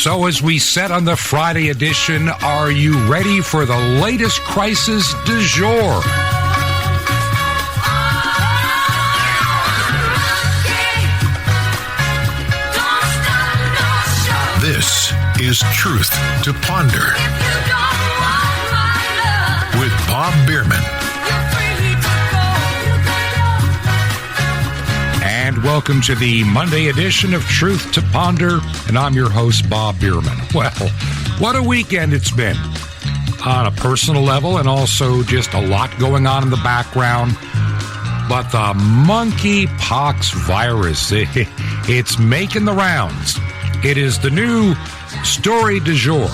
So as we set on the Friday edition, are you ready for the latest crisis du jour? This is Truth to Ponder with Bob Bierman. And welcome to the Monday edition of Truth to Ponder, and I'm your host, Bob Bierman. Well, what a weekend it's been on a personal level, and also just a lot going on in the background. But the monkeypox virus, it's making the rounds. It is the new story du jour,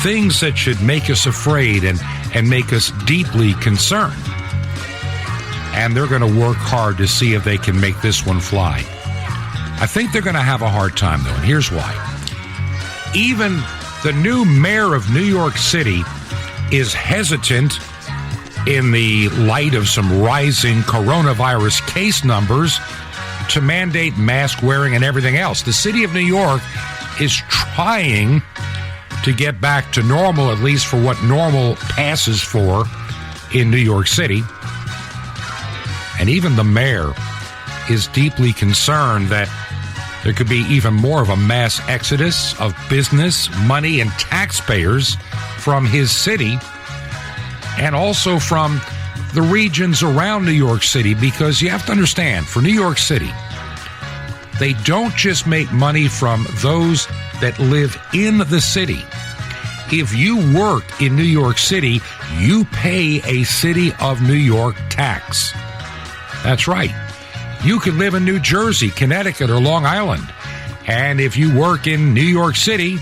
things that should make us afraid and make us deeply concerned. And they're going to work hard to see if they can make this one fly. I think they're going to have a hard time, though, and here's why. Even the new mayor of New York City is hesitant in the light of some rising coronavirus case numbers to mandate mask wearing and everything else. The city of New York is trying to get back to normal, at least for what normal passes for in New York City. And even the mayor is deeply concerned that there could be even more of a mass exodus of business, money, and taxpayers from his city, and also from the regions around New York City, because you have to understand, for New York City, they don't just make money from those that live in the city. If you work in New York City, you pay a City of New York tax. That's right. You could live in New Jersey, Connecticut, or Long Island. And if you work in New York City,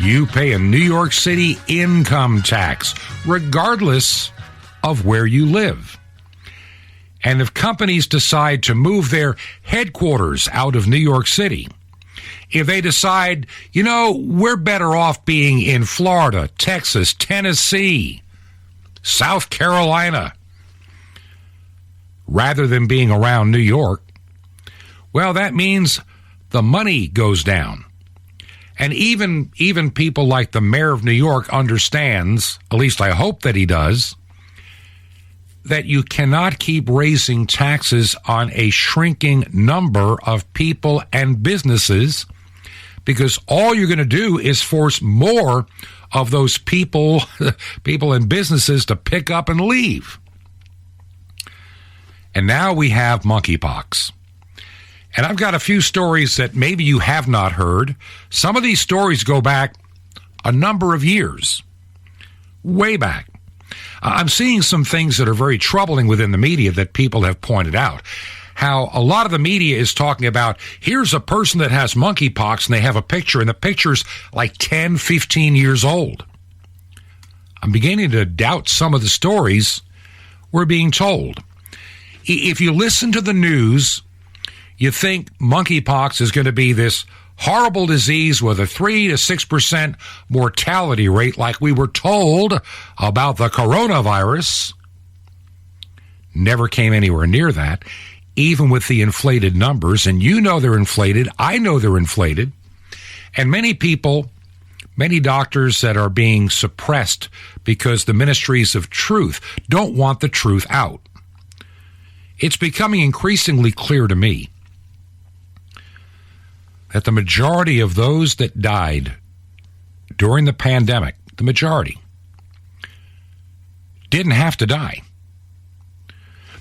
you pay a New York City income tax, regardless of where you live. And if companies decide to move their headquarters out of New York City, if they decide, we're better off being in Florida, Texas, Tennessee, South Carolina, rather than being around New York, well, that means the money goes down. And even people like the mayor of New York understands, at least I hope that he does, that you cannot keep raising taxes on a shrinking number of people and businesses, because all you're going to do is force more of those people and businesses to pick up and leave. And now we have monkeypox. And I've got a few stories that maybe you have not heard. Some of these stories go back a number of years, way back. I'm seeing some things that are very troubling within the media that people have pointed out. How a lot of the media is talking about, here's a person that has monkeypox, and they have a picture, and the picture's like 10, 15 years old. I'm beginning to doubt some of the stories we're being told. If you listen to the news, you think monkeypox is going to be this horrible disease with a 3 to 6% mortality rate like we were told about the coronavirus. Never came anywhere near that, even with the inflated numbers. And you know they're inflated. I know they're inflated. And many people, many doctors that are being suppressed because the ministries of truth don't want the truth out. It's becoming increasingly clear to me that the majority of those that died during the pandemic, the majority, didn't have to die.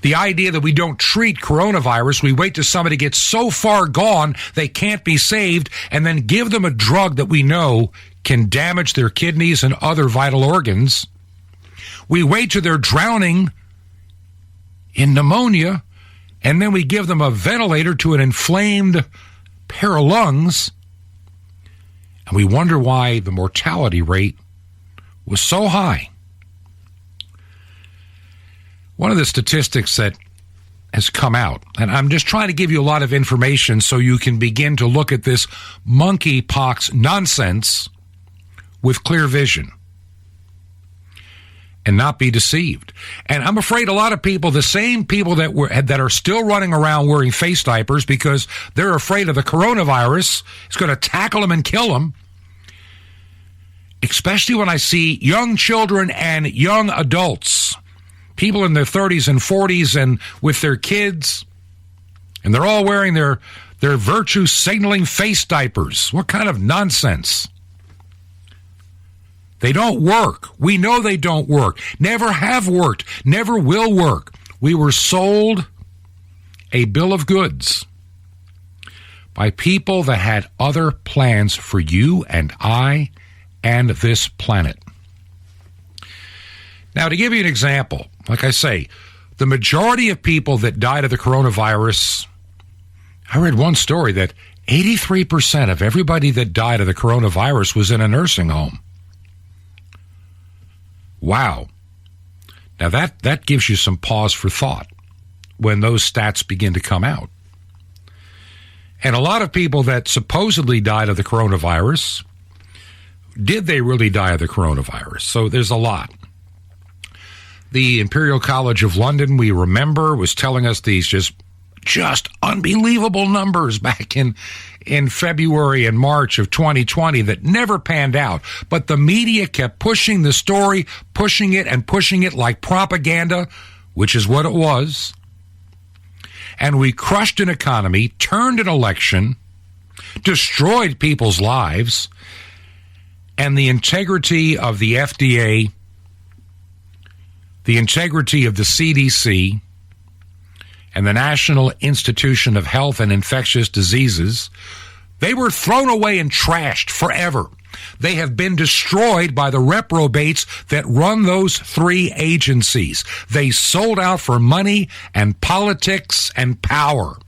The idea that we don't treat coronavirus, we wait till somebody gets so far gone they can't be saved, and then give them a drug that we know can damage their kidneys and other vital organs. We wait till they're drowning in pneumonia, and then we give them a ventilator to an inflamed pair of lungs, and we wonder why the mortality rate was so high. One of the statistics that has come out, and I'm just trying to give you a lot of information so you can begin to look at this monkeypox nonsense with clear vision and not be deceived. And I'm afraid a lot of people, the same people that are still running around wearing face diapers because they're afraid of the coronavirus, it's going to tackle them and kill them, especially when I see young children and young adults, people in their 30s and 40s and with their kids, and they're all wearing their virtue signaling face diapers. What kind of nonsense? They don't work. We know they don't work. Never have worked. Never will work. We were sold a bill of goods by people that had other plans for you and I and this planet. Now, to give you an example, like I say, the majority of people that died of the coronavirus, I read one story that 83% of everybody that died of the coronavirus was in a nursing home. Wow. Now that gives you some pause for thought when those stats begin to come out. And a lot of people that supposedly died of the coronavirus, did they really die of the coronavirus? So there's a lot. The Imperial College of London, we remember, was telling us these just unbelievable numbers back in February and March of 2020 that never panned out. But the media kept pushing the story, pushing it like propaganda, which is what it was. And we crushed an economy, turned an election, destroyed people's lives, and the integrity of the FDA, the integrity of the CDC, and the National Institution of Health and Infectious Diseases, they were thrown away and trashed forever. They have been destroyed by the reprobates that run those three agencies. They sold out for money and politics and power.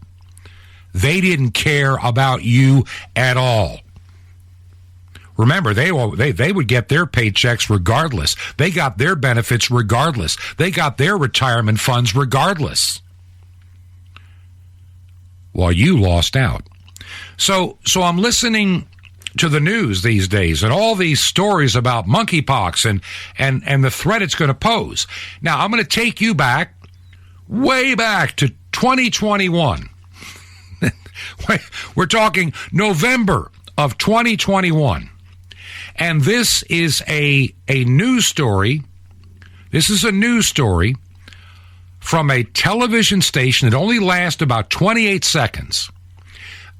They didn't care about you at all. Remember, they would get their paychecks regardless. They got their benefits regardless. They got their retirement funds regardless. While you lost out. So I'm listening to the news these days and all these stories about monkeypox and the threat it's going to pose. Now, I'm going to take you back, way back to 2021. We're talking November of 2021. And this is a news story. This is a news story from a television station that only lasts about 28 seconds.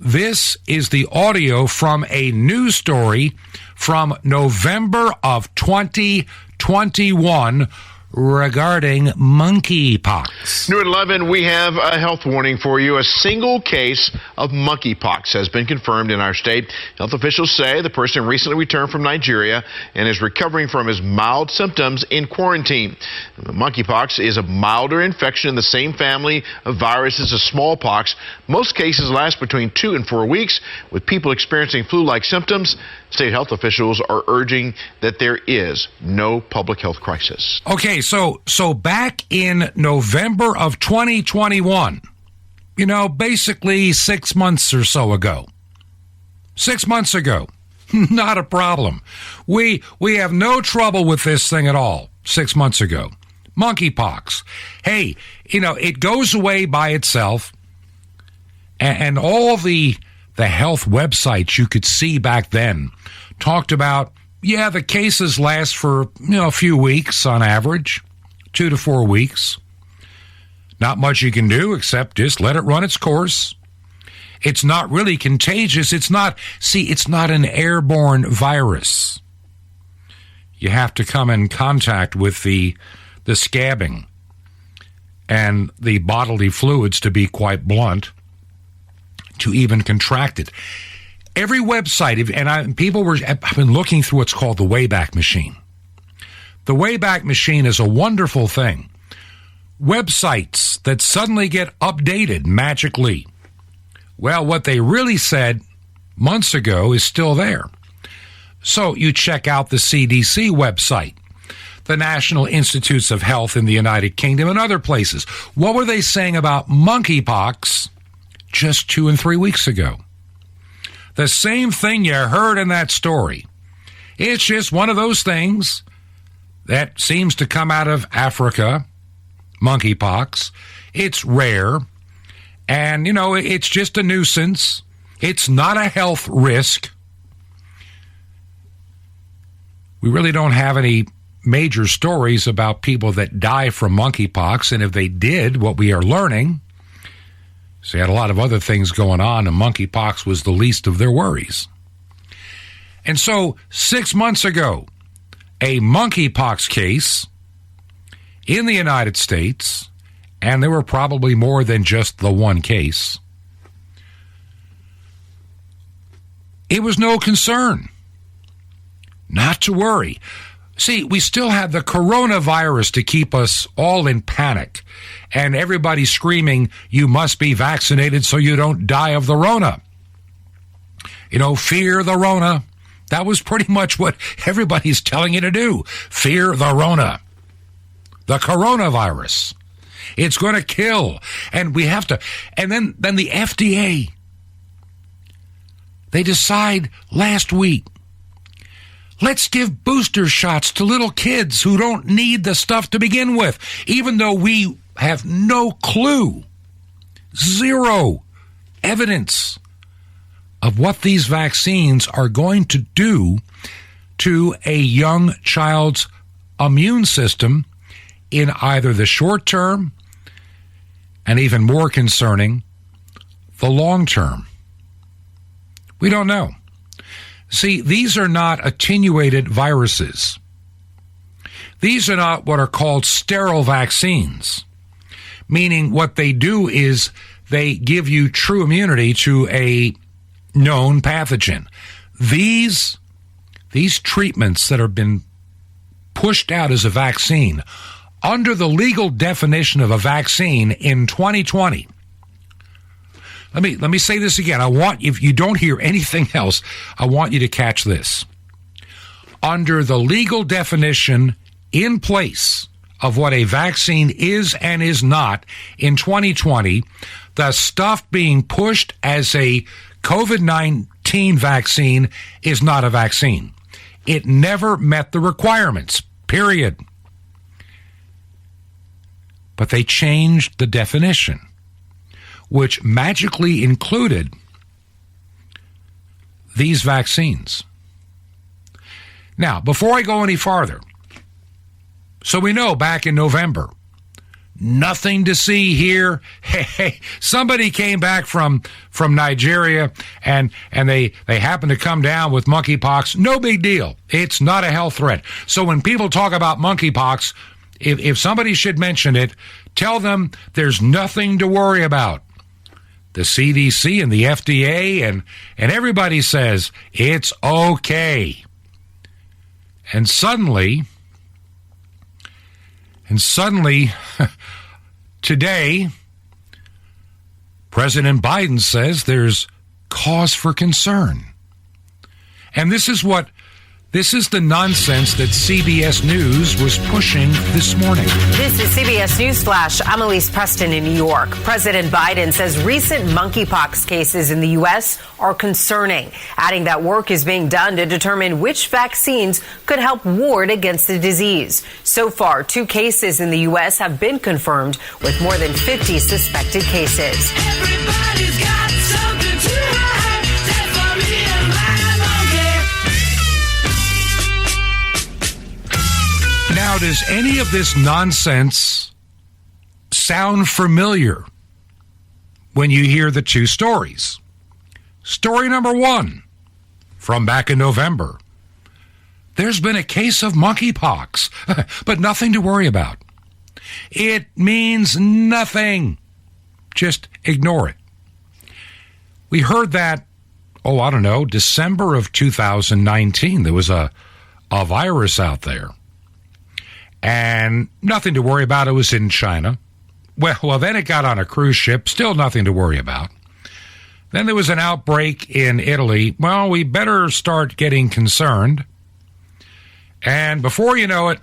This is the audio from a news story from November of 2021 regarding monkeypox. New at 11, we have a health warning for you. A single case of monkeypox has been confirmed in our state. Health officials say the person recently returned from Nigeria and is recovering from his mild symptoms in quarantine. Monkeypox is a milder infection in the same family of viruses as smallpox. Most cases last between 2 and 4 weeks, with people experiencing flu-like symptoms. State health officials are urging that there is no public health crisis. Okay, so back in November of 2021, basically 6 months or so ago. 6 months ago. Not a problem. We have no trouble with this thing at all 6 months ago. Monkeypox. Hey, it goes away by itself. And all the health websites you could see back then talked about, the cases last for, a few weeks on average, 2 to 4 weeks. Not much you can do except just let it run its course. It's not really contagious. It's not an airborne virus. You have to come in contact with the scabbing and the bodily fluids, to be quite blunt, to even contract it. Every website, I've been looking through what's called the Wayback Machine. The Wayback Machine is a wonderful thing. Websites that suddenly get updated magically. Well, what they really said months ago is still there. So you check out the CDC website, the National Institutes of Health in the United Kingdom and other places. What were they saying about monkeypox just 2 and 3 weeks ago? The same thing you heard in that story. It's just one of those things that seems to come out of Africa, monkeypox. It's rare, and, it's just a nuisance. It's not a health risk. We really don't have any major stories about people that die from monkeypox, and if they did, what we are learning, so they had a lot of other things going on, and monkeypox was the least of their worries. And so 6 months ago, a monkeypox case in the United States, and there were probably more than just the one case, it was no concern. Not to worry. See, we still have the coronavirus to keep us all in panic, and everybody screaming, you must be vaccinated so you don't die of the Rona. You know, fear the Rona. That was pretty much what everybody's telling you to do. Fear the Rona. The coronavirus. It's going to kill. And we have to. And then the FDA, they decide last week, let's give booster shots to little kids who don't need the stuff to begin with, even though we have no clue, zero evidence of what these vaccines are going to do to a young child's immune system in either the short term and, even more concerning, the long term. We don't know. See, these are not attenuated viruses. These are not what are called sterile vaccines, meaning what they do is they give you true immunity to a known pathogen. These treatments that have been pushed out as a vaccine, under the legal definition of a vaccine in 2020, let me say this again. If you don't hear anything else, I want you to catch this. Under the legal definition in place of what a vaccine is and is not in 2020, the stuff being pushed as a COVID-19 vaccine is not a vaccine. It never met the requirements, period. But they changed the definition, which magically included these vaccines. Now, before I go any farther, so we know back in November, nothing to see here. Hey, somebody came back from Nigeria and they happened to come down with monkeypox. No big deal. It's not a health threat. So when people talk about monkeypox, if somebody should mention it, tell them there's nothing to worry about. The CDC and the FDA and everybody says it's okay. And suddenly, today, President Biden says there's cause for concern. And this is the nonsense that CBS News was pushing this morning. This is CBS News Flash. I'm Elise Preston in New York. President Biden says recent monkeypox cases in the U.S. are concerning, adding that work is being done to determine which vaccines could help ward against the disease. So far, 2 cases in the U.S. have been confirmed, with more than 50 suspected cases. Everybody's got something to hide. Now, does any of this nonsense sound familiar when you hear the 2 stories? Story number 1, from back in November. There's been a case of monkeypox, but nothing to worry about. It means nothing. Just ignore it. We heard that, December of 2019. There was a virus out there. And nothing to worry about. It was in China. Well, then it got on a cruise ship. Still nothing to worry about. Then there was an outbreak in Italy. Well, we better start getting concerned. And before you know it,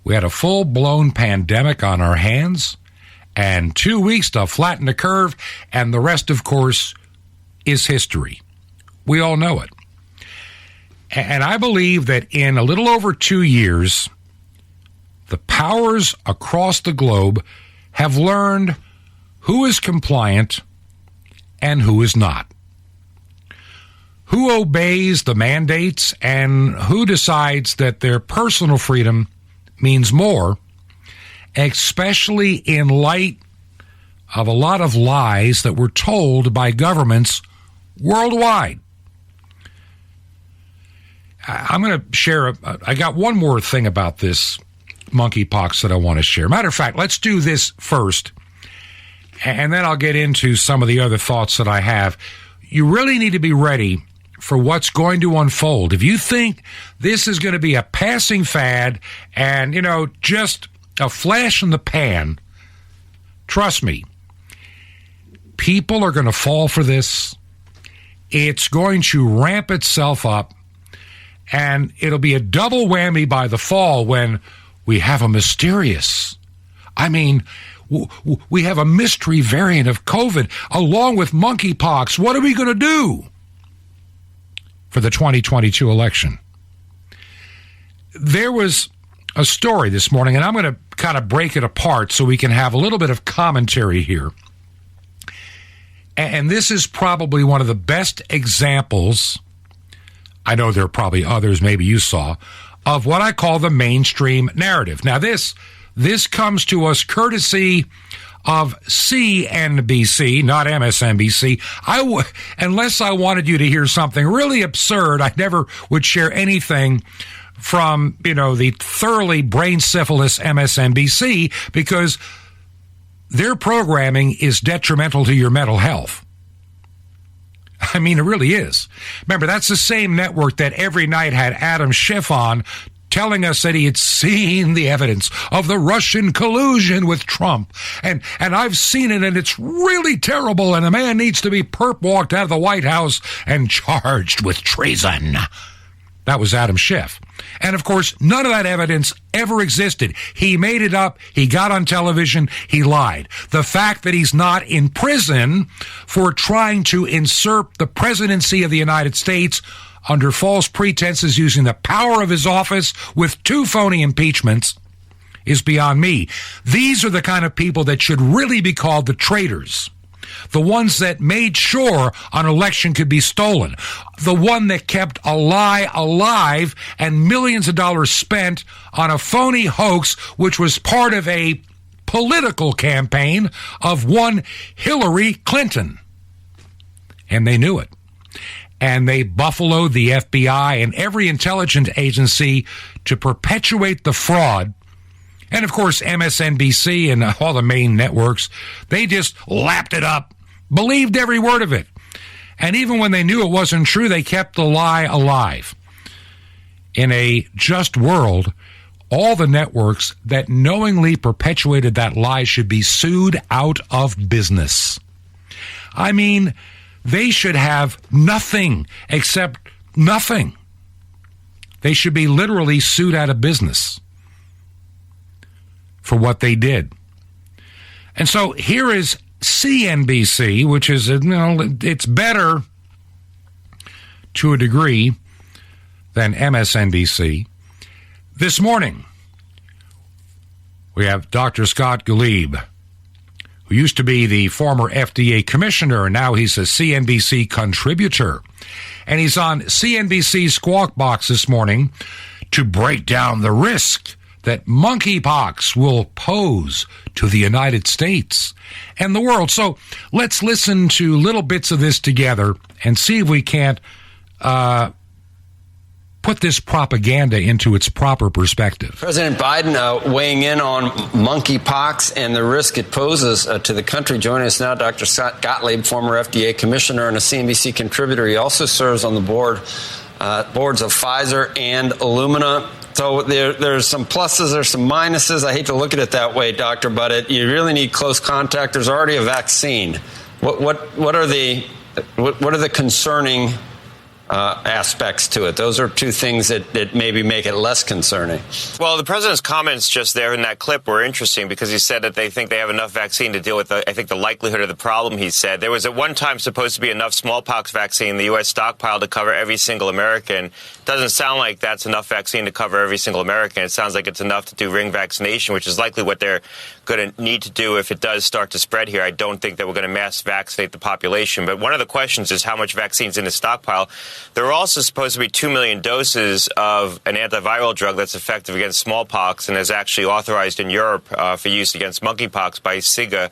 we had a full-blown pandemic on our hands and 2 weeks to flatten the curve. And the rest, of course, is history. We all know it. And I believe that in a little over 2 years, the powers across the globe have learned who is compliant and who is not. who obeys the mandates and who decides that their personal freedom means more, especially in light of a lot of lies that were told by governments worldwide. I'm going to share, I got one more thing about this monkeypox that I want to share. Matter of fact, let's do this first, and then I'll get into some of the other thoughts that I have. You really need to be ready for what's going to unfold. If you think this is going to be a passing fad and, just a flash in the pan, trust me, people are going to fall for this. It's going to ramp itself up, and it'll be a double whammy by the fall when we have a mysterious, we have a mystery variant of COVID along with monkeypox. What are we going to do for the 2022 election? There was a story this morning, and I'm going to kind of break it apart so we can have a little bit of commentary here. And this is probably one of the best examples, I know there are probably others maybe you saw, of what I call the mainstream narrative. Now, this comes to us courtesy of CNBC, not MSNBC. Unless I wanted you to hear something really absurd, I never would share anything from, the thoroughly brain syphilis MSNBC, because their programming is detrimental to your mental health. It really is. Remember, that's the same network that every night had Adam Schiff on telling us that he had seen the evidence of the Russian collusion with Trump. And I've seen it, and it's really terrible, and the man needs to be perp-walked out of the White House and charged with treason. That was Adam Schiff. And, of course, none of that evidence ever existed. He made it up. He got on television. He lied. The fact that he's not in prison for trying to usurp the presidency of the United States under false pretenses using the power of his office with 2 phony impeachments is beyond me. These are the kind of people that should really be called the traitors. The ones that made sure an election could be stolen. The one that kept a lie alive and millions of dollars spent on a phony hoax, which was part of a political campaign of one Hillary Clinton. And they knew it. And they buffaloed the FBI and every intelligence agency to perpetuate the fraud. And, of course, MSNBC and all the main networks, they just lapped it up, believed every word of it. And even when they knew it wasn't true, they kept the lie alive. In a just world, all the networks that knowingly perpetuated that lie should be sued out of business. They should have nothing except nothing. They should be literally sued out of business for what they did. And so here is CNBC, which is, it's better to a degree than MSNBC. This morning, we have Dr. Scott Galib, who used to be the former FDA commissioner, and now he's a CNBC contributor. And he's on CNBC Squawk Box this morning to break down the risk that monkeypox will pose to the United States and the world. So let's listen to little bits of this together and see if we can't put this propaganda into its proper perspective. President Biden weighing in on monkeypox and the risk it poses to the country. Joining us now, Dr. Scott Gottlieb, former FDA commissioner and a CNBC contributor. He also serves on the boards of Pfizer and Illumina. So there's some pluses, there's some minuses. I hate to look at it that way, Doctor, but you really need close contact. There's already a vaccine. What are the concerning aspects to it? Those are two things that maybe make it less concerning. Well, the president's comments just there in that clip were interesting because he said that they think they have enough vaccine to deal with, the likelihood of the problem, he said. There was at one time supposed to be enough smallpox vaccine in the U.S. stockpile to cover every single American. Doesn't sound like that's enough vaccine to cover every single American. It sounds like it's enough to do ring vaccination, which is likely what they're going to need to do if it does start to spread here. I don't think that we're going to mass vaccinate the population. But one of the questions is how much vaccine is in the stockpile. There are also supposed to be 2 million doses of an antiviral drug that's effective against smallpox and is actually authorized in Europe for use against monkeypox by SIGA.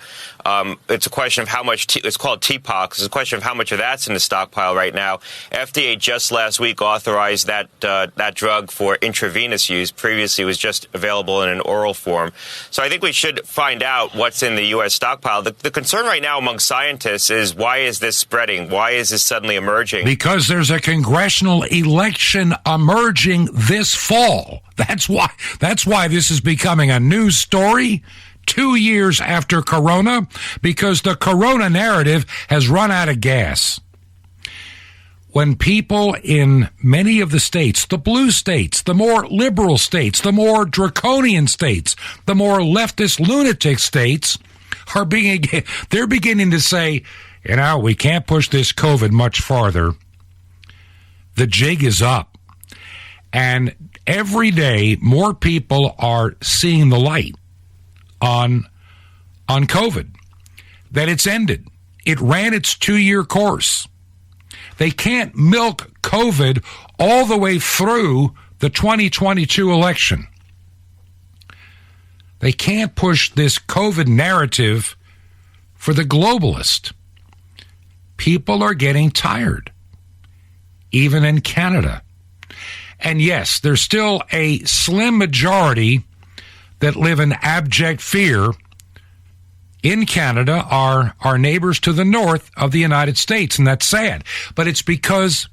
It's a question of how much, it's called TPOX. It's a question of how much of that's in the stockpile right now. FDA just last week authorized that drug for intravenous use. Previously, it was just available in an oral form. So I think we should find out what's in the U.S. stockpile. The concern right now among scientists is, why is this spreading? Why is this suddenly emerging? Because there's a congressional election emerging this fall. That's why this is becoming a news story 2 years after Corona, because the Corona narrative has run out of gas. When people in many of the states, the blue states, the more liberal states, the more draconian states, the more leftist lunatic states they're beginning to say, we can't push this COVID much farther. The jig is up. And every day, more people are seeing the light on COVID, that it's ended. It ran its 2-year course. They can't milk COVID all the way through the 2022 election. They can't push this COVID narrative for the globalist. People are getting tired, even in Canada. And yes, there's still a slim majority that live in abject fear in Canada, our neighbors to the north of the United States, and that's sad. But it's because,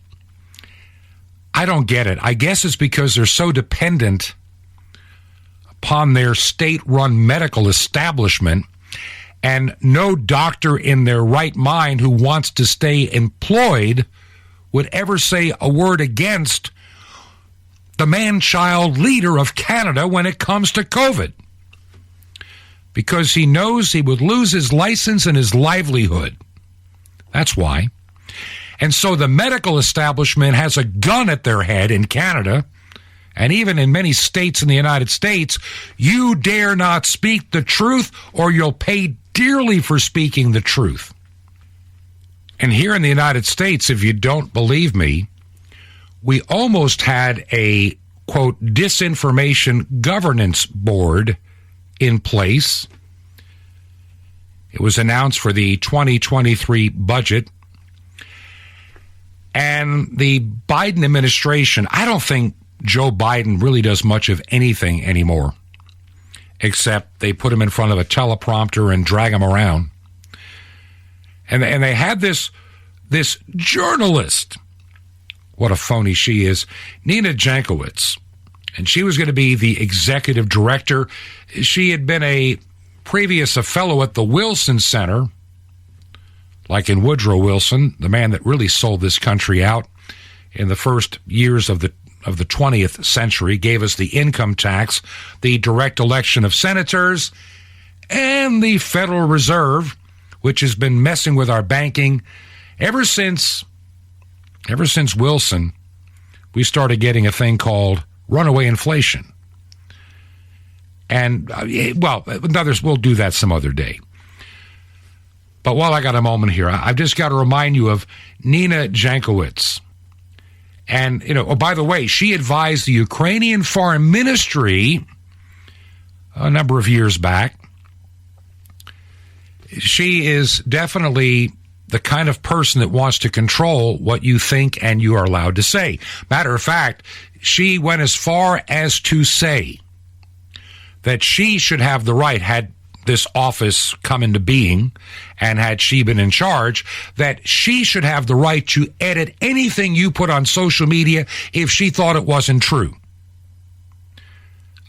I don't get it. I guess it's because they're so dependent upon their state-run medical establishment, and no doctor in their right mind who wants to stay employed would ever say a word against the man-child leader of Canada when it comes to COVID, because he knows he would lose his license and his livelihood. That's why. And so the medical establishment has a gun at their head in Canada, and even in many states in the United States. You dare not speak the truth, or you'll pay dearly for speaking the truth. And here in the United States, if you don't believe me, we almost had a, quote, disinformation governance board in place. It was announced for the 2023 budget. And the Biden administration, I don't think Joe Biden really does much of anything anymore, except they put him in front of a teleprompter and drag him around. And they had this journalist, what a phony she is, Nina Jankowicz. And she was going to be the executive director. She had been a fellow at the Wilson Center, like in Woodrow Wilson, the man that really sold this country out in the first years of the 20th century, gave us the income tax, the direct election of senators, and the Federal Reserve, which has been messing with our banking ever since Wilson. We started getting a thing called runaway inflation. And, we'll do that some other day. But while I got a moment here, I've just got to remind you of Nina Jankowicz. And, by the way, she advised the Ukrainian Foreign Ministry a number of years back. She is definitely the kind of person that wants to control what you think and you are allowed to say. Matter of fact, she went as far as to say that she should have the right, had this office come into being and had she been in charge, that she should have the right to edit anything you put on social media if she thought it wasn't true.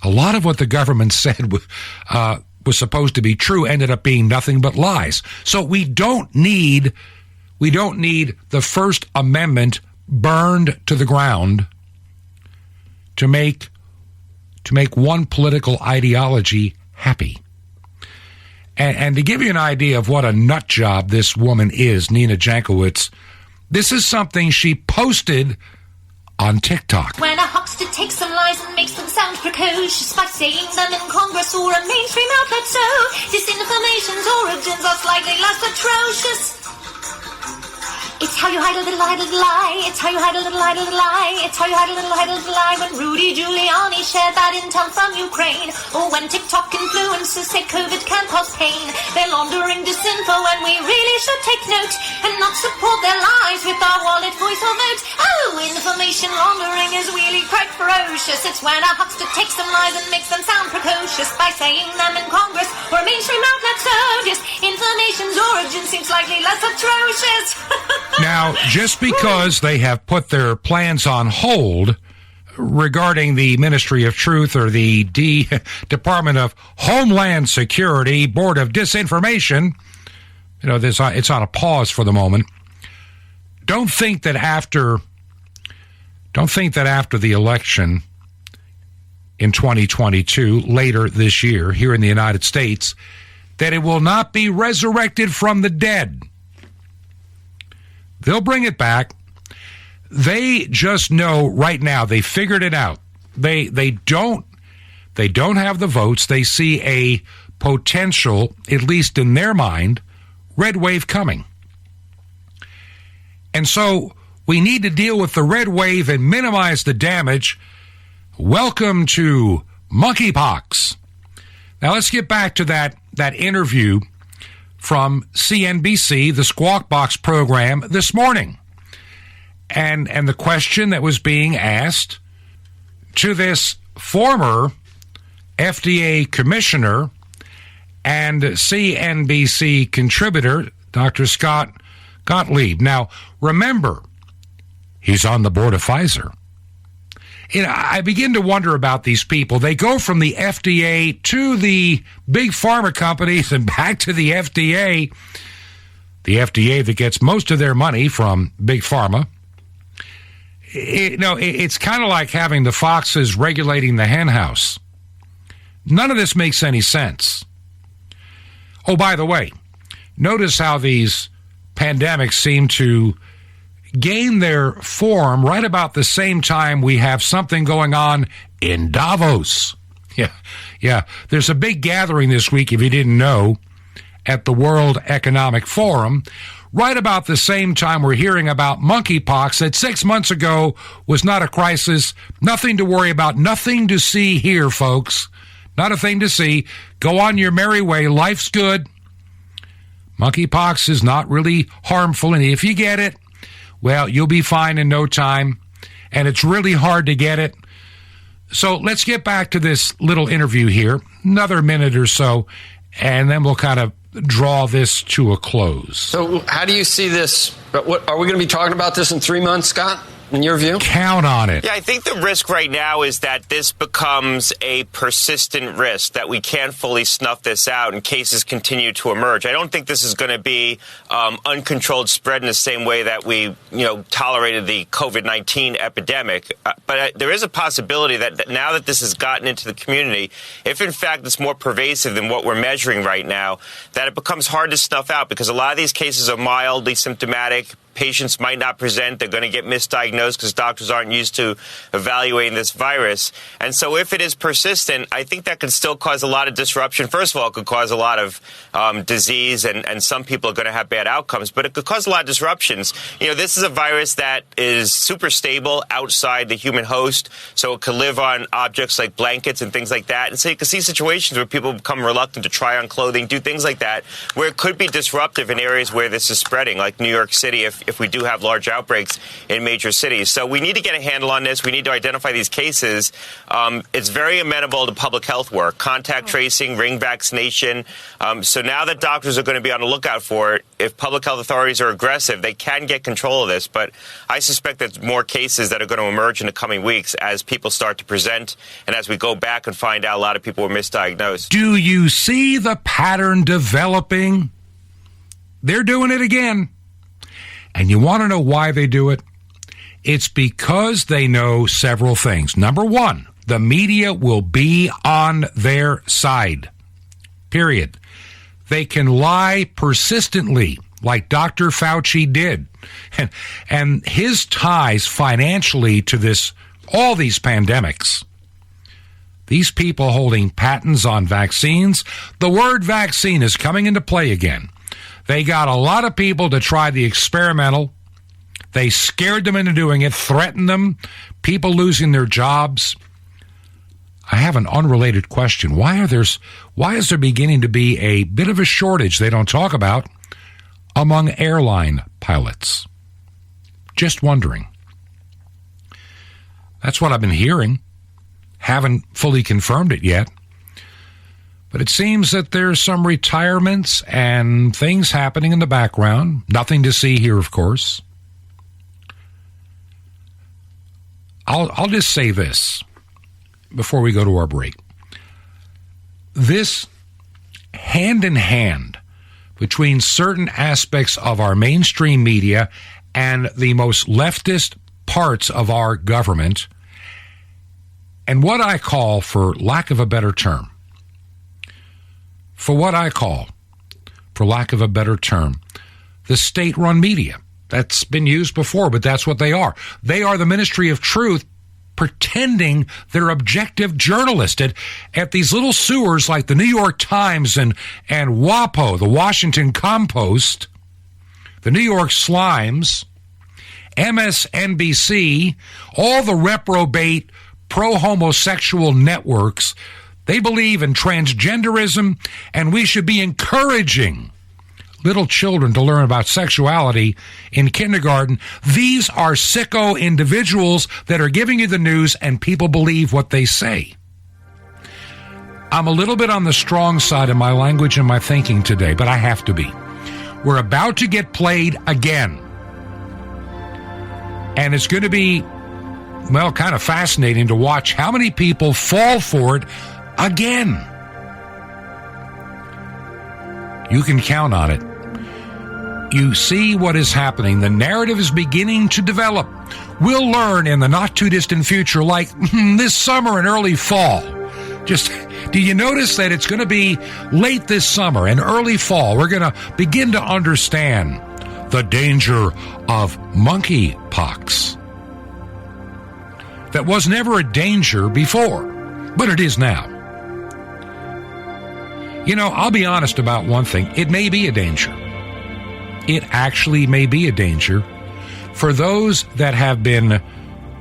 A lot of what the government said was supposed to be true ended up being nothing but lies. So we don't need the First Amendment burned to the ground to make one political ideology happy. And to give you an idea of what a nut job this woman is, Nina Jankowicz, this is something she posted on TikTok. When a huckster takes some lies and makes them sound precocious by saying them in Congress or a mainstream outlet, so disinformation's origins are slightly less atrocious. It's how you hide a little lie. It's how you hide a little lie. It's how you hide a little lie. When Rudy Giuliani shared that intel from Ukraine, or when TikTok influencers say COVID can cause pain, they're laundering disinfo and we really should take note and not support their lies with our wallet, voice or vote. Oh, information laundering is really quite ferocious. It's when a huckster takes some lies and makes them sound precocious by saying them in Congress or a mainstream outlet. So just information's origin seems slightly less atrocious. Now, just because they have put their plans on hold regarding the Ministry of Truth or the Department of Homeland Security Board of Disinformation, it's on a pause for the moment. Don't think that after the election in 2022, later this year, here in the United States, that it will not be resurrected from the dead. They'll bring it back. They just know right now, they figured it out. They don't have the votes. They see a potential, at least in their mind, red wave coming. And so we need to deal with the red wave and minimize the damage. Welcome to monkeypox. Now let's get back to that interview from CNBC, the Squawk Box program, this morning. And the question that was being asked to this former FDA commissioner and CNBC contributor, Dr. Scott Gottlieb. Now, remember, he's on the board of Pfizer. I begin to wonder about these people. They go from the FDA to the big pharma companies and back to the FDA that gets most of their money from big pharma. It's kind of like having the foxes regulating the hen house. None of this makes any sense. Oh, by the way, notice how these pandemics seem to gain their form right about the same time we have something going on in Davos. Yeah. There's a big gathering this week, if you didn't know, at the World Economic Forum. Right about the same time we're hearing about monkeypox that 6 months ago was not a crisis. Nothing to worry about. Nothing to see here, folks. Not a thing to see. Go on your merry way. Life's good. Monkeypox is not really harmful, and if you get it, well, you'll be fine in no time, and it's really hard to get it. So let's get back to this little interview here, another minute or so, and then we'll kind of draw this to a close. So how do you see this? What, are we going to be talking about this in 3 months, Scott, in your view? Count on it. Yeah, I think the risk right now is that this becomes a persistent risk, that we can't fully snuff this out and cases continue to emerge. I don't think this is going to be uncontrolled spread in the same way that we, tolerated the COVID-19 epidemic. But there is a possibility that now that this has gotten into the community, if in fact it's more pervasive than what we're measuring right now, that it becomes hard to snuff out because a lot of these cases are mildly symptomatic. Patients might not present. They're going to get misdiagnosed because doctors aren't used to evaluating this virus. And so if it is persistent, I think that could still cause a lot of disruption. First of all, it could cause a lot of disease, and some people are going to have bad outcomes. But it could cause a lot of disruptions. This is a virus that is super stable outside the human host, so it could live on objects like blankets and things like that. And so you can see situations where people become reluctant to try on clothing, do things like that, where it could be disruptive in areas where this is spreading, like New York City, if we do have large outbreaks in major cities. So we need to get a handle on this. We need to identify these cases. It's very amenable to public health work, contact tracing, ring vaccination. So now that doctors are going to be on the lookout for it, if public health authorities are aggressive, they can get control of this. But I suspect there's more cases that are going to emerge in the coming weeks as people start to present and as we go back and find out a lot of people were misdiagnosed. Do you see the pattern developing? They're doing it again. And you want to know why they do it? It's because they know several things. Number one, the media will be on their side. Period. They can lie persistently, like Dr. Fauci did. And his ties financially to all these pandemics. These people holding patents on vaccines. The word vaccine is coming into play again. They got a lot of people to try the experimental They scared them into doing it, threatened them, people losing their jobs. I have an unrelated question. Why is there beginning to be a bit of a shortage they don't talk about among airline pilots? Just wondering. That's what I've been hearing. Haven't fully confirmed it yet. But it seems that there's some retirements and things happening in the background. Nothing to see here, of course. I'll just say this before we go to our break. This hand in hand between certain aspects of our mainstream media and the most leftist parts of our government, and what I call, for lack of a better term, the state-run media. That's been used before, but that's what they are. They are the Ministry of Truth pretending they're objective journalists at these little sewers like the New York Times and WAPO, the Washington Compost, the New York Slimes, MSNBC, all the reprobate pro-homosexual networks. They believe in transgenderism, and we should be encouraging little children to learn about sexuality in kindergarten. These are sicko individuals that are giving you the news, and people believe what they say. I'm a little bit on the strong side of my language and my thinking today, but I have to be. We're about to get played again. And it's going to be, well, kind of fascinating to watch how many people fall for it again. You can count on it. You see what is happening. The narrative is beginning to develop. We'll learn in the not-too-distant future, like this summer and early fall. Just, do you notice that it's going to be late this summer and early fall? We're going to begin to understand the danger of monkeypox. That was never a danger before, but it is now. You know, I'll be honest about one thing. It may be a danger. It actually may be a danger for those that have been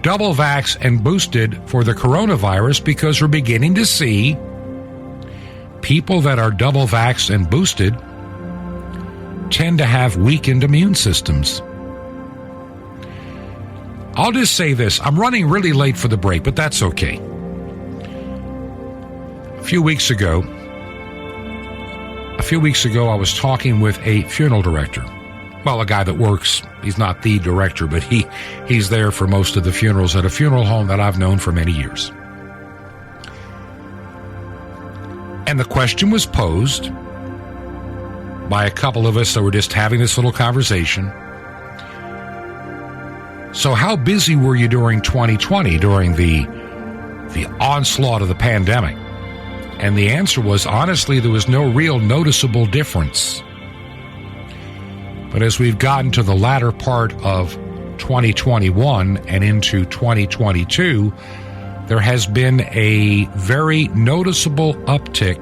double vaxxed and boosted for the coronavirus, because we're beginning to see people that are double vaxxed and boosted tend to have weakened immune systems. I'll just say this. I'm running really late for the break, but that's okay. A few weeks ago, I was talking with a funeral director. Well, a guy that works, he's not the director, but he's there for most of the funerals at a funeral home that I've known for many years. And the question was posed by a couple of us that were just having this little conversation. So how busy were you during 2020, during the onslaught of the pandemic? And the answer was, honestly, there was no real noticeable difference. But as we've gotten to the latter part of 2021 and into 2022, there has been a very noticeable uptick.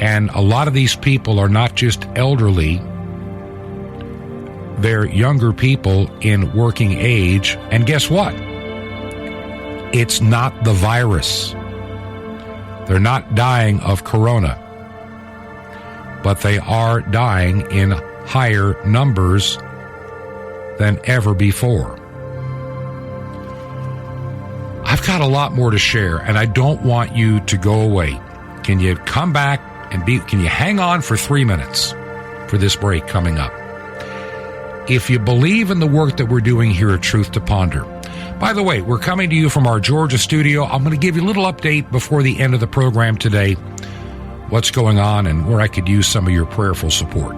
And a lot of these people are not just elderly, they're younger people in working age. And guess what? It's not the virus. They're not dying of corona, but they are dying in higher numbers than ever before. I've got a lot more to share, and I don't want you to go away. Can you come back and can you hang on for 3 minutes for this break coming up? If you believe in the work that we're doing here at Truth to Ponder. By the way, we're coming to you from our Georgia studio. I'm going to give you a little update before the end of the program today, what's going on and where I could use some of your prayerful support.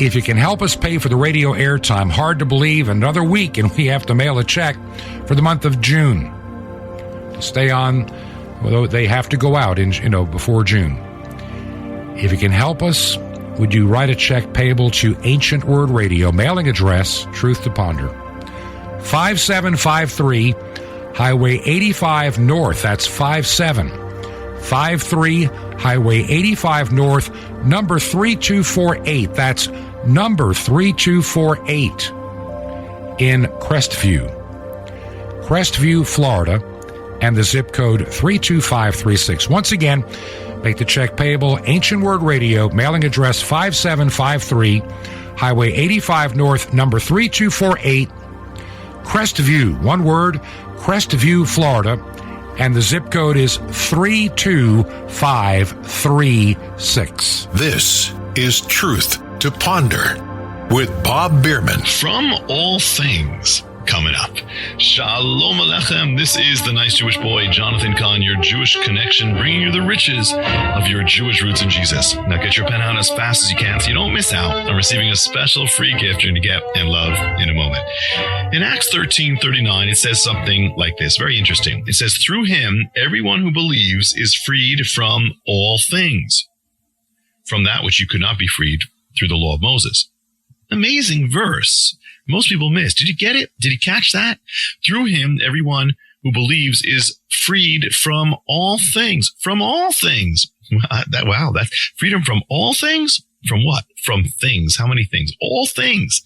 If you can help us pay for the radio airtime, hard to believe, another week and we have to mail a check for the month of June to stay on, although they have to go out in, before June. If you can help us, would you write a check payable to Ancient Word Radio, mailing address, Truth to Ponder, 5753 Highway 85 North. That's 5753 Highway 85 North, number 3248. That's number 3248 in Crestview, Florida, and the zip code 32536. Once again, make the check payable, Ancient Word Radio, mailing address 5753, Highway 85 North, number 3248, Crestview, one word, Crestview, Florida, and the zip code is 32536. This is Truth to Ponder with Bob Bierman. From All Things, coming up. Shalom Aleichem. This is the nice Jewish boy, Jonathan Kahn, your Jewish connection, bringing you the riches of your Jewish roots in Jesus. Now get your pen out as fast as you can so you don't miss out on receiving a special free gift you're going to get and love in a moment. In Acts 13:39, it says something like this, very interesting. It says, through him, everyone who believes is freed from all things, from that which you could not be freed through the law of Moses. Amazing verse. Most people miss. Did you get it? Did you catch that? Through him, everyone who believes is freed from all things. From all things. Wow, that's freedom from all things? From what? From things. How many things? All things.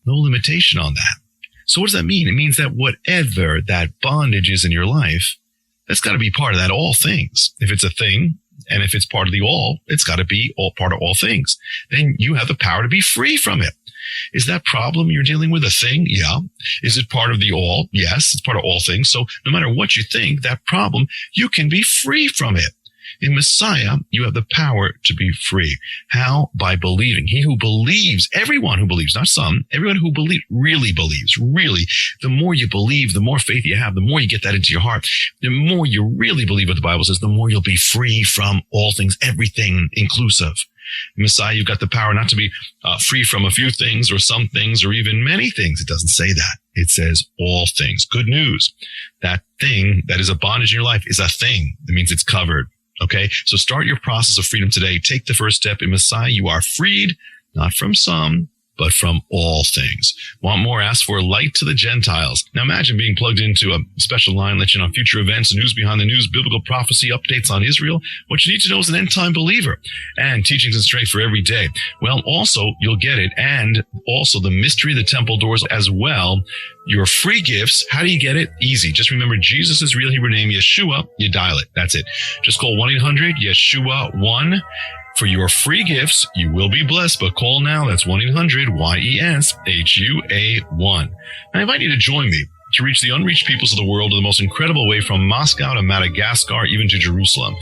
No limitation on that. So what does that mean? It means that whatever that bondage is in your life, that's got to be part of that all things. If it's a thing, and if it's part of the all, it's got to be all part of all things. Then you have the power to be free from it. Is that problem you're dealing with a thing? Yeah. Is it part of the all? Yes, it's part of all things. So no matter what you think, that problem, you can be free from it. In Messiah, you have the power to be free. How? By believing. He who believes, everyone who believes, not some, everyone who really believes, really. The more you believe, the more faith you have, the more you get that into your heart, the more you really believe what the Bible says, the more you'll be free from all things, everything inclusive. In Messiah, you've got the power not to be free from a few things or some things or even many things. It doesn't say that. It says all things. Good news. That thing that is a bondage in your life is a thing. That means it's covered. Okay, so start your process of freedom today. Take the first step. In Messiah, you are freed, not from some, but from all things. Want more? Ask for light to the Gentiles. Now imagine being plugged into a special line, let you know future events, news behind the news, biblical prophecy, updates on Israel. What you need to know is an end-time believer and teachings and strength for every day. Well, also, you'll get it. And also the mystery of the temple doors as well. Your free gifts. How do you get it? Easy. Just remember Jesus' real Hebrew name, Yeshua. You dial it. That's it. Just call 1-800-YESHUA-1. For your free gifts, you will be blessed, but call now. That's 1-800-YESHUA-1. I invite you to join me to reach the unreached peoples of the world in the most incredible way, from Moscow to Madagascar, even to Jerusalem.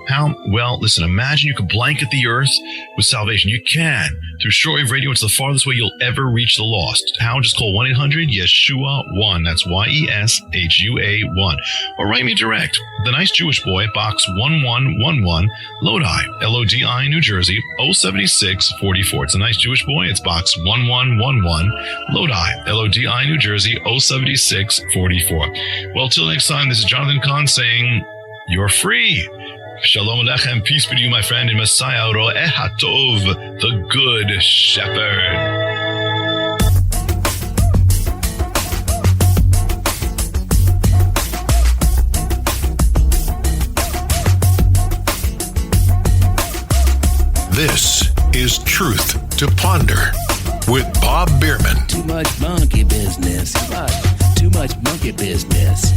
How? Well, listen, imagine you could blanket the earth with salvation. You can. Through shortwave radio, it's the farthest way you'll ever reach the lost. How? Just call 1-800-YESHUA-1. That's YESHUA-1. Or write me direct. The Nice Jewish Boy, Box 1111, Lodi, Lodi, New Jersey, 07644. It's a Nice Jewish Boy. It's Box 1111, Lodi, Lodi, New Jersey, 07644. Well, till next time, this is Jonathan Kahn saying, you're free. Shalom Aleichem, peace be to you, my friend, in Messiah, Ro'eh HaTov, the Good Shepherd. This is Truth to Ponder with Bob Bierman. Too much monkey business. Too much monkey business.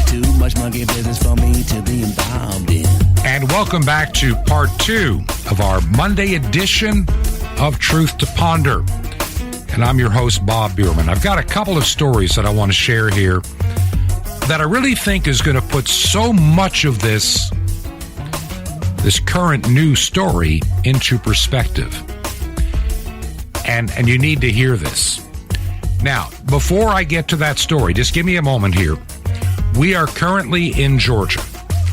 Too much monkey business for me to be involved in. And welcome back to part 2 of our Monday edition of Truth to Ponder. And I'm your host, Bob Bierman. I've got a couple of stories that I want to share here that I really think is going to put so much of this current news story into perspective. And you need to hear this. Now, before I get to that story, just give me a moment here. We are currently in Georgia.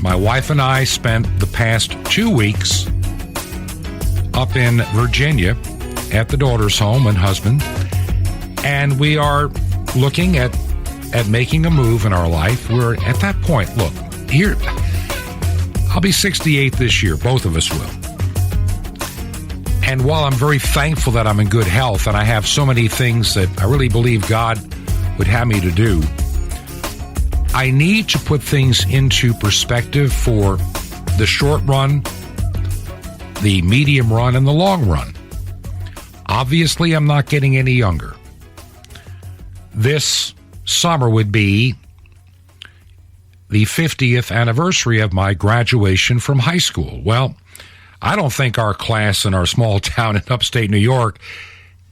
My wife and I spent the past 2 weeks up in Virginia at the daughter's home and husband, and we are looking at making a move in our life. We're at that point. Look, here, I'll be 68 this year. Both of us will. And while I'm very thankful that I'm in good health and I have so many things that I really believe God would have me to do, I need to put things into perspective for the short run, the medium run, and the long run. Obviously, I'm not getting any younger. This summer would be the 50th anniversary of my graduation from high school. Well, I don't think our class in our small town in upstate New York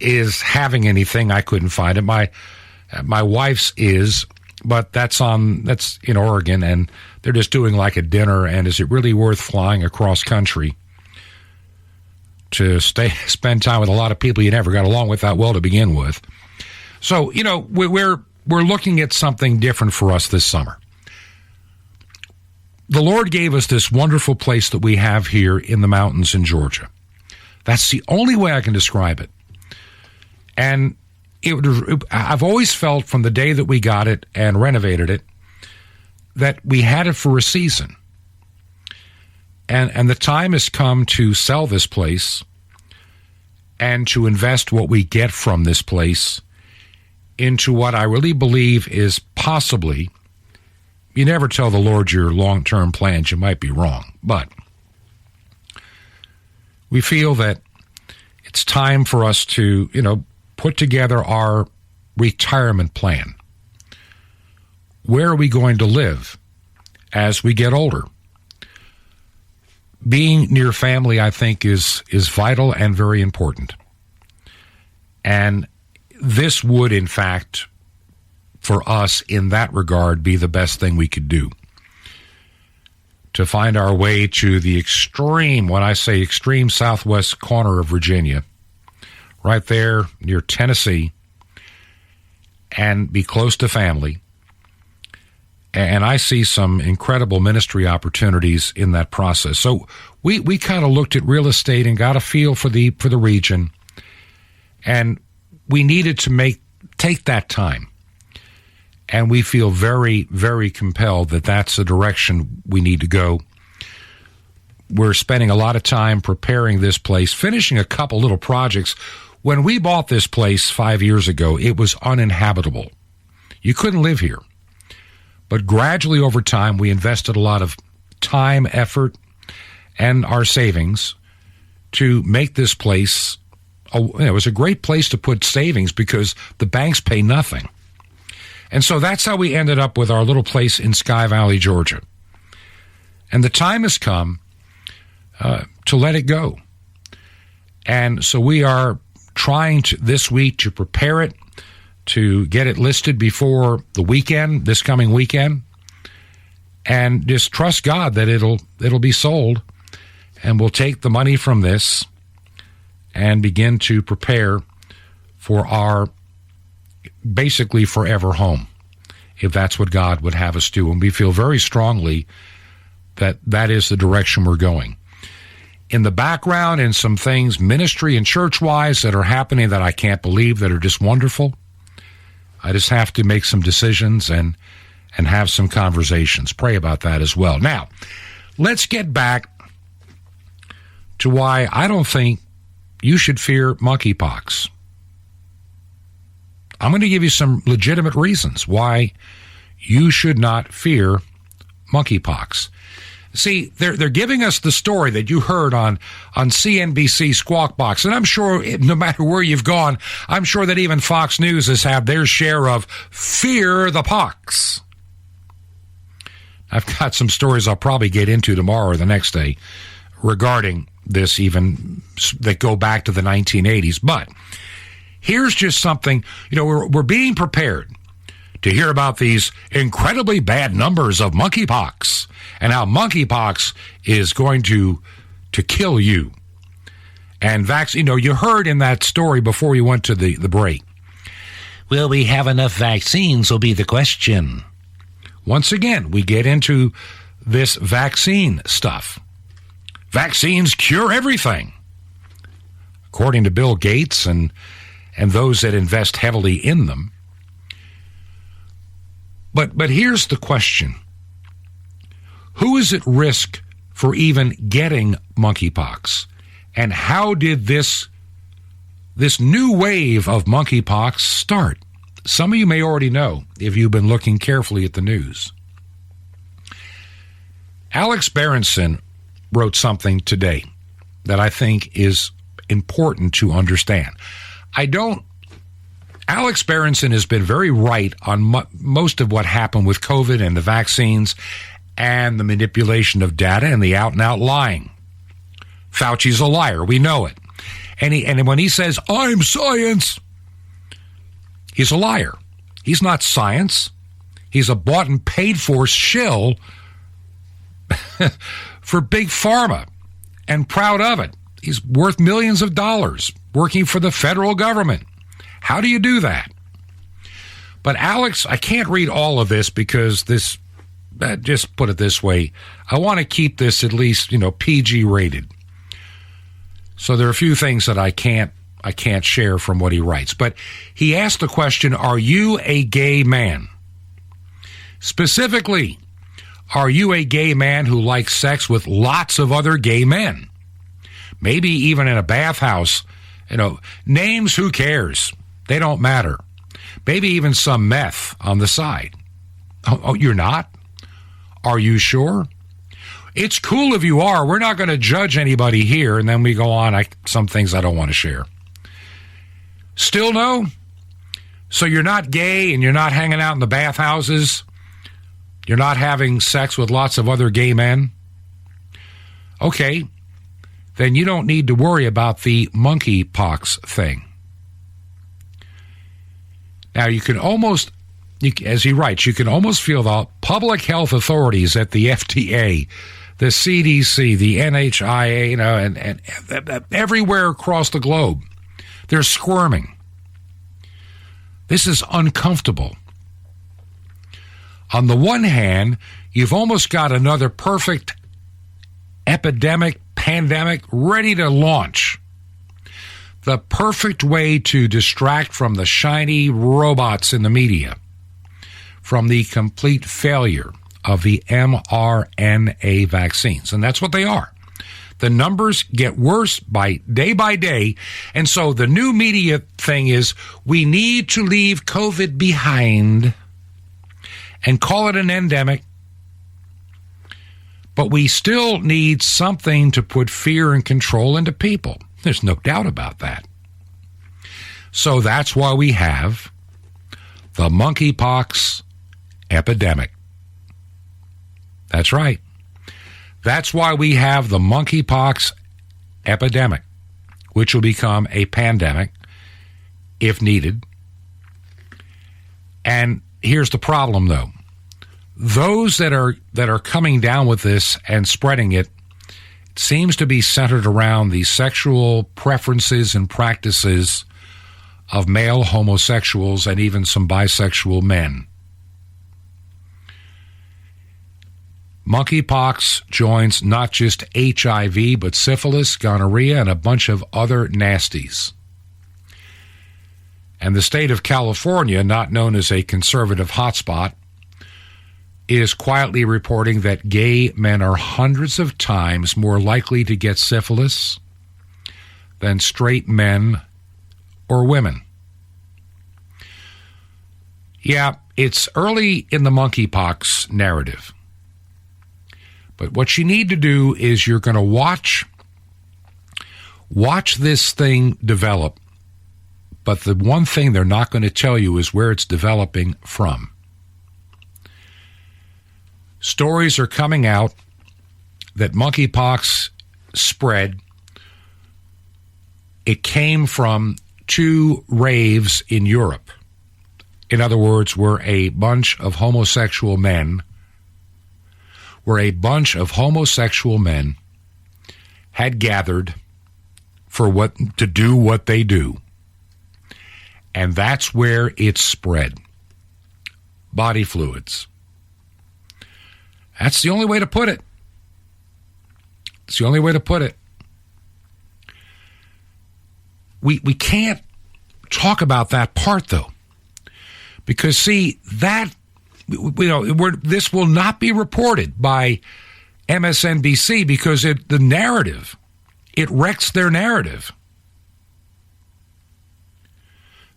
is having anything. I couldn't find it. My wife's is, but that's in Oregon, and they're just doing like a dinner. And is it really worth flying across country to spend time with a lot of people you never got along with that well to begin with? So, you know, we're looking at something different for us this summer. The Lord gave us this wonderful place that we have here in the mountains in Georgia. That's the only way I can describe it. And I've always felt from the day that we got it and renovated it that we had it for a season. And the time has come to sell this place and to invest what we get from this place into what I really believe is possibly, you never tell the Lord your long-term plans, you might be wrong, but we feel that it's time for us to, put together our retirement plan. Where are we going to live as we get older? Being near family, I think, is vital and very important. And this would, in fact, for us in that regard, be the best thing we could do. To find our way to the extreme, when I say extreme southwest corner of Virginia, right there near Tennessee, and be close to family. And I see some incredible ministry opportunities in that process. So we kind of looked at real estate and got a feel for the region, and we needed to take that time. And we feel very, very compelled that that's the direction we need to go. We're spending a lot of time preparing this place, finishing a couple little projects. When we bought this place 5 years ago, it was uninhabitable. You couldn't live here. But gradually over time, we invested a lot of time, effort, and our savings to make this place, it was a great place to put savings because the banks pay nothing. And so that's how we ended up with our little place in Sky Valley, Georgia. And the time has come to let it go. And so we are trying this week to prepare it, to get it listed before the weekend, this coming weekend, and just trust God that it'll be sold, and we'll take the money from this and begin to prepare for our basically forever home, if that's what God would have us do. And we feel very strongly that that is the direction we're going. In the background, and some things ministry and church-wise that are happening that I can't believe, that are just wonderful. I just have to make some decisions and have some conversations. Pray about that as well. Now, let's get back to why I don't think you should fear monkeypox. I'm going to give you some legitimate reasons why you should not fear monkeypox. See, they're giving us the story that you heard on CNBC Squawk Box. And I'm sure no matter where you've gone, I'm sure that even Fox News has had their share of fear the pox. I've got some stories I'll probably get into tomorrow or the next day regarding this, even that go back to the 1980s. But here's just something, we're being prepared to hear about these incredibly bad numbers of monkeypox and how monkeypox is going to kill you. And you heard in that story before we went to the break. Will we have enough vaccines will be the question. Once again, we get into this vaccine stuff. Vaccines cure everything. According to Bill Gates and those that invest heavily in them. But here's the question. Who is at risk for even getting monkeypox? And how did this new wave of monkeypox start? Some of you may already know if you've been looking carefully at the news. Alex Berenson wrote something today that I think is important to understand. Alex Berenson has been very right on most of what happened with COVID and the vaccines and the manipulation of data and the out-and-out lying. Fauci's a liar. We know it. And when he says, I'm science, he's a liar. He's not science. He's a bought and paid for shill for Big Pharma, and proud of it. He's worth millions of dollars working for the federal government. How do you do that? But Alex, I can't read all of this because just put it this way, I want to keep this at least, PG rated. So there are a few things that I can't share from what he writes. But he asked the question, are you a gay man? Specifically, are you a gay man who likes sex with lots of other gay men? Maybe even in a bathhouse. Names, who cares? They don't matter. Maybe even some meth on the side. Oh, you're not? Are you sure? It's cool if you are. We're not going to judge anybody here. And then we go on. Some things I don't want to share. Still no? So you're not gay and you're not hanging out in the bathhouses? You're not having sex with lots of other gay men? Okay. Then you don't need to worry about the monkeypox thing. Now, you can almost, as he writes, you can almost feel the public health authorities at the FDA, the CDC, the NHIA, and everywhere across the globe. They're squirming. This is uncomfortable. On the one hand, you've almost got another perfect pandemic ready to launch. The perfect way to distract from the shiny robots in the media, from the complete failure of the mRNA vaccines. And that's what they are. The numbers get worse by day, and so the new media thing is we need to leave COVID behind and call it an endemic, but we still need something to put fear and control into people. There's no doubt about that. So that's why we have the monkeypox epidemic. That's right. That's why we have the monkeypox epidemic, which will become a pandemic if needed. And here's the problem, though. Those that are coming down with this and spreading it seems to be centered around the sexual preferences and practices of male homosexuals and even some bisexual men. Monkeypox joins not just HIV, but syphilis, gonorrhea, and a bunch of other nasties. And the state of California, not known as a conservative hotspot, is quietly reporting that gay men are hundreds of times more likely to get syphilis than straight men or women. Yeah, it's early in the monkeypox narrative. But what you need to do is you're going to watch this thing develop. But the one thing they're not going to tell you is where it's developing from. Stories are coming out that monkeypox spread. It came from 2 raves in Europe. In other words, where a bunch of homosexual men had gathered to do what they do. And that's where it spread. Body fluids. That's the only way to put it. It's the only way to put it. We can't talk about that part, though. Because, see, this will not be reported by MSNBC because the narrative, it wrecks their narrative.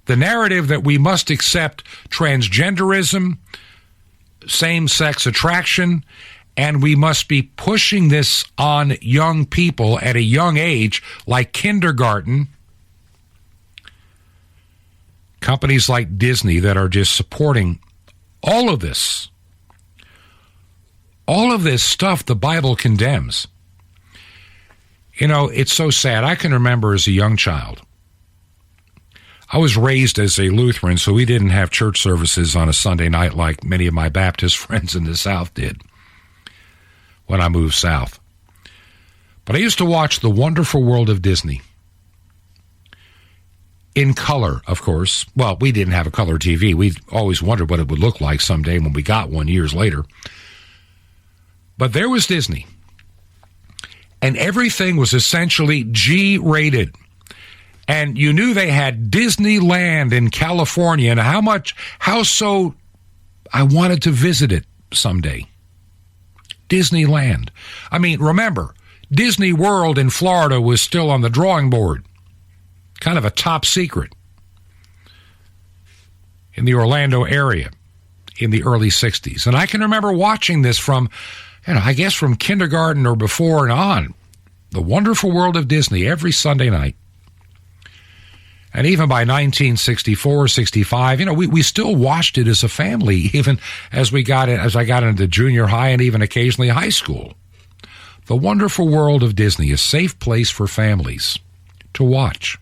The narrative that we must accept transgenderism, same-sex attraction, And we must be pushing this on young people at a young age, like kindergarten. Companies like Disney that are just supporting all of this. All of this stuff the Bible condemns. You know, it's so sad. I can remember as a young child, I was raised as a Lutheran, so we didn't have church services on a Sunday night like many of my Baptist friends in the South did when I moved south. But I used to watch The Wonderful World of Disney. In color, of course. Well, we didn't have a color TV. We always wondered what it would look like someday when we got one years later. But there was Disney. And everything was essentially G-rated. And you knew they had Disneyland in California, and how so I wanted to visit it someday. Disneyland. I mean, remember, Disney World in Florida was still on the drawing board. Kind of a top secret in the Orlando area in the early 60s. And I can remember watching this from, I guess from kindergarten or before and on. The Wonderful World of Disney every Sunday night. And even by 1964, 65, we still watched it as a family, even as I got into junior high and even occasionally high school. The Wonderful World of Disney, a safe place for families to watch.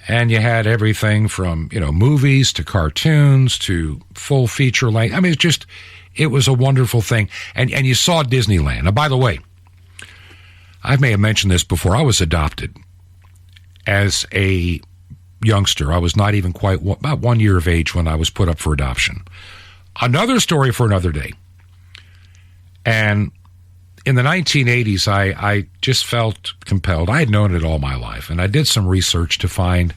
And you had everything from, movies to cartoons to full feature length. I mean, it was a wonderful thing. And you saw Disneyland. Now, by the way, I may have mentioned this before. I was adopted as a youngster. I was not even about 1 year of age when I was put up for adoption. Another story for another day. And in the 1980s, I just felt compelled. I had known it all my life, and I did some research to find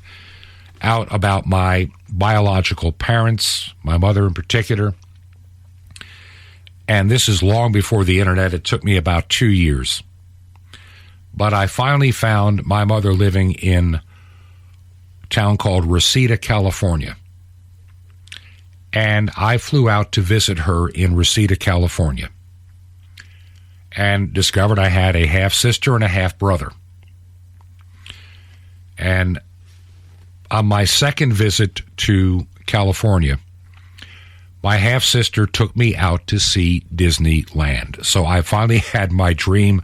out about my biological parents, my mother in particular. And this is long before the internet. It took me about 2 years. But I finally found my mother living in a town called Reseda, California. And I flew out to visit her in Reseda, California. And discovered I had a half-sister and a half-brother. And on my second visit to California, my half-sister took me out to see Disneyland. So I finally had my dream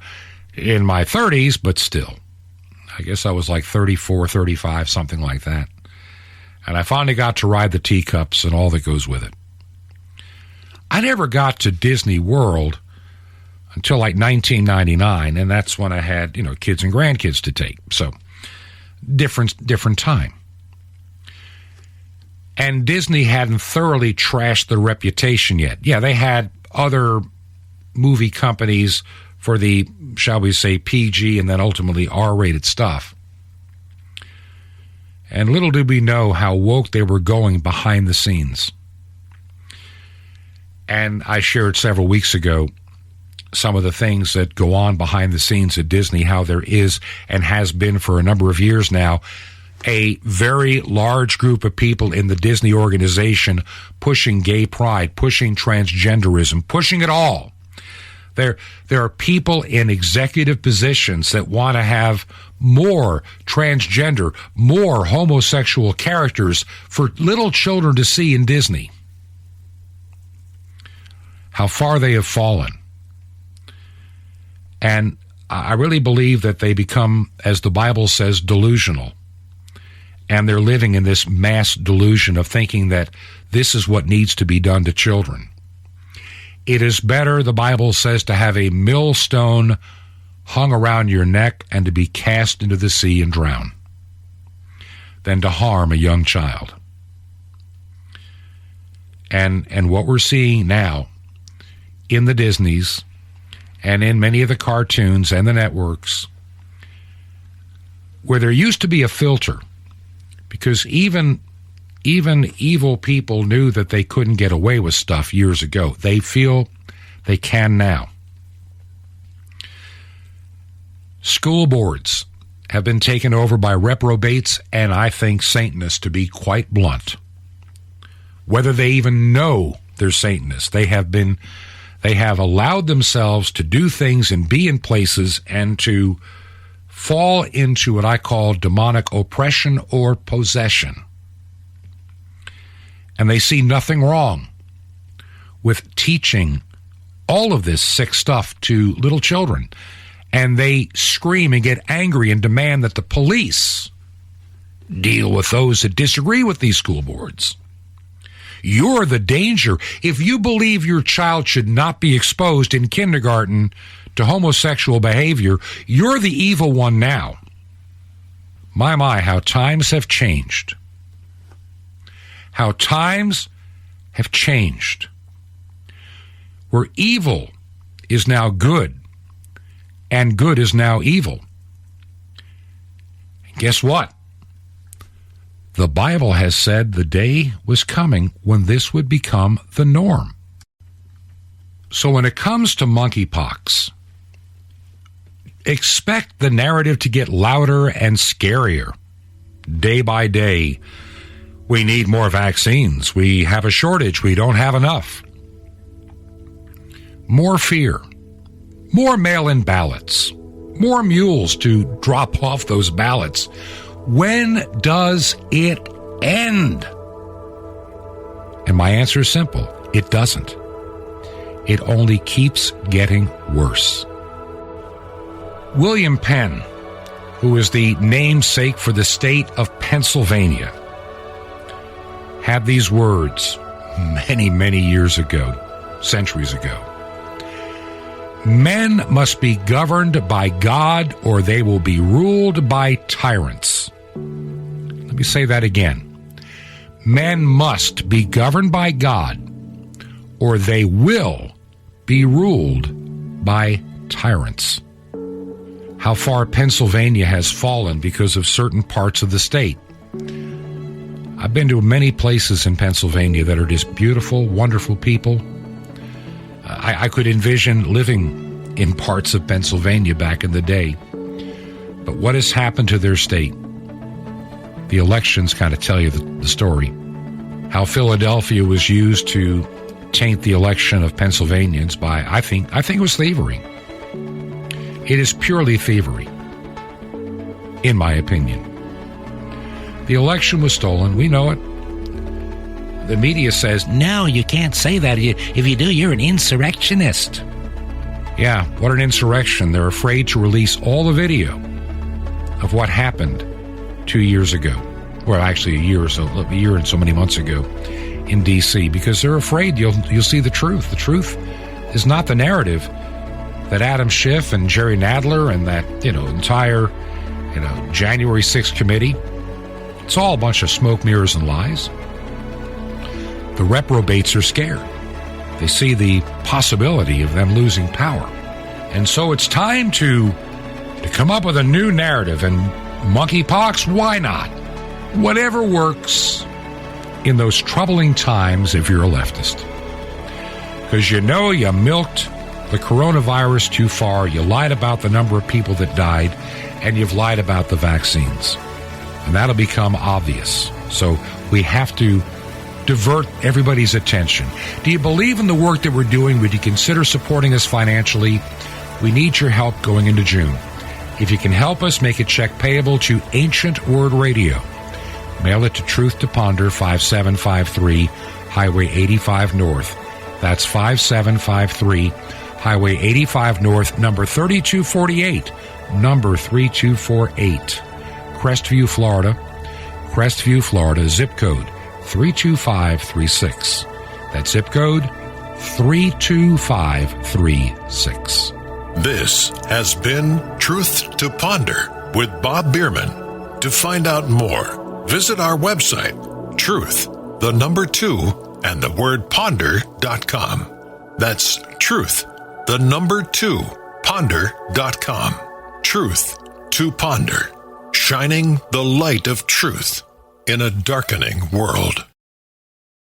in my 30s, but still. I guess I was like 34, 35, something like that. And I finally got to ride the teacups and all that goes with it. I never got to Disney World until like 1999, and that's when I had, kids and grandkids to take. So, different time. And Disney hadn't thoroughly trashed their reputation yet. Yeah, they had other movie companies for the, shall we say, PG and then ultimately R-rated stuff. And little did we know how woke they were going behind the scenes. And I shared several weeks ago some of the things that go on behind the scenes at Disney, how there is and has been for a number of years now a very large group of people in the Disney organization pushing gay pride, pushing transgenderism, pushing it all. There are people in executive positions that want to have more transgender, more homosexual characters for little children to see in Disney. How far they have fallen. And I really believe that they become, as the Bible says, delusional. And they're living in this mass delusion of thinking that this is what needs to be done to children. It is better, the Bible says, to have a millstone hung around your neck and to be cast into the sea and drown than to harm a young child. And what we're seeing now in the Disneys and in many of the cartoons and the networks, where there used to be a filter, because even evil people knew that they couldn't get away with stuff years ago. They feel they can now. School boards have been taken over by reprobates and I think Satanists, to be quite blunt. Whether they even know they're Satanists, they have been They have allowed themselves to do things and be in places and to fall into what I call demonic oppression or possession. And they see nothing wrong with teaching all of this sick stuff to little children. And they scream and get angry and demand that the police deal with those that disagree with these school boards. You're the danger. If you believe your child should not be exposed in kindergarten to homosexual behavior, you're the evil one now. My, how times have changed. How times have changed. Where evil is now good, and good is now evil. And guess what? The Bible has said the day was coming when this would become the norm. So when it comes to monkeypox, expect the narrative to get louder and scarier. Day by day, we need more vaccines. We have a shortage. We don't have enough. More fear. More mail-in ballots. More mules to drop off those ballots. When does it end? And my answer is simple. It doesn't. It only keeps getting worse. William Penn, who is the namesake for the state of Pennsylvania, had these words many, many years ago, centuries ago. Men must be governed by God or they will be ruled by tyrants. Let me say that again. Men must be governed by God or they will be ruled by tyrants. How far Pennsylvania has fallen because of certain parts of the state. I've been to many places in Pennsylvania that are just beautiful, wonderful people. I could envision living in parts of Pennsylvania back in the day. But what has happened to their state? The elections kind of tell you the story. How Philadelphia was used to taint the election of Pennsylvanians by, I think it was thievery. It is purely thievery, in my opinion. The election was stolen. We know it. The media says, no, you can't say that. If you do, you're an insurrectionist. Yeah, what an insurrection. They're afraid to release all the video of what happened 2 years ago. Well, actually a year and so many months ago in D.C. because they're afraid you'll see the truth. The truth is not the narrative that Adam Schiff and Jerry Nadler and that, entire, January 6th committee. It's all a bunch of smoke, mirrors, and lies. The reprobates are scared. They see the possibility of them losing power. And so it's time to come up with a new narrative. And monkeypox, why not? Whatever works in those troubling times if you're a leftist. Because you milked the coronavirus too far. You lied about the number of people that died, and you've lied about the vaccines. And that'll become obvious. So we have to divert everybody's attention. Do you believe in the work that we're doing? Would you consider supporting us financially? We need your help going into June. If you can help us, make a check payable to Ancient Word Radio. Mail it to Truth to Ponder, 5753 Highway 85 North. That's 5753 Highway 85 North, number 3248, number 3248. Crestview, Florida, zip code 32536. That zip code 32536. This has been Truth to Ponder with Bob Bierman. To find out more, visit our website, truth2ponder.com. That's truth2ponder.com. Truth to Ponder, shining the light of truth in a darkening world.